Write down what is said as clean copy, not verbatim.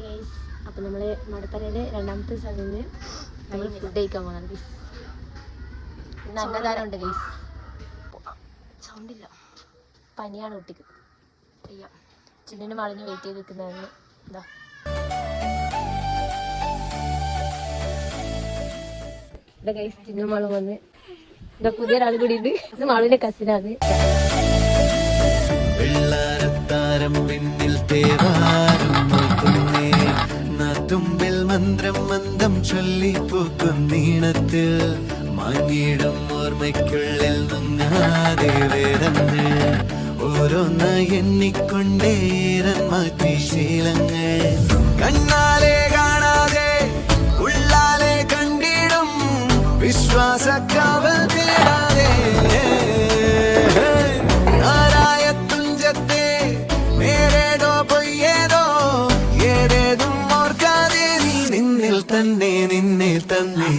Guys, അപ്പം നമ്മൾ മടപ്പരയുടെ രണ്ടാമത്തെ സ്ഥലത്ത് നമ്മൾ ഫുഡ് കഴിക്കാൻ പോകുന്നത് ഗൈസ്. ഇന്ന് അന്നദാനം ഉണ്ട് ഗൈസ്. സൗണ്ടില്ല, പനിയാണ് കുട്ടിക്ക്. അയ്യ, ചിന്നിന് മാളിന് വെയിറ്റ് ചെയ്ത് നിൽക്കുന്നതാണ്. എന്താ ഇവിടെ ഗൈസ്, ചിന്നും മാളും വന്ന് ഇവിടെ പുതിയൊരാൾ കൂടി ഉണ്ട്. ഇത് മാളിന്റെ കസിനാണ്. വെള്ളാരത്താരം പിന്നിൽ തേവാരം നോക്കുന്നേ, തുമ്പിൽ മന്ത്രം മന്ദം ചൊല്ലി പൂക്കുന്നീണത്തിൽ മാങ്ങിയിടും ഓർമ്മയ്ക്കുള്ളിൽ നിന്നാതെ വേദങ്ങൾ ഓരോന്ന് എണ്ണിക്കൊണ്ടേരൻ മാറ്റി ശീലങ്ങൾ. കണ്ണാലെ കാണാതെ ഉള്ളാലെ കണ്ടിടും വിശ്വാസക്കാവൽ തേടാതെ തന്നെ നിന്നെ തന്നെ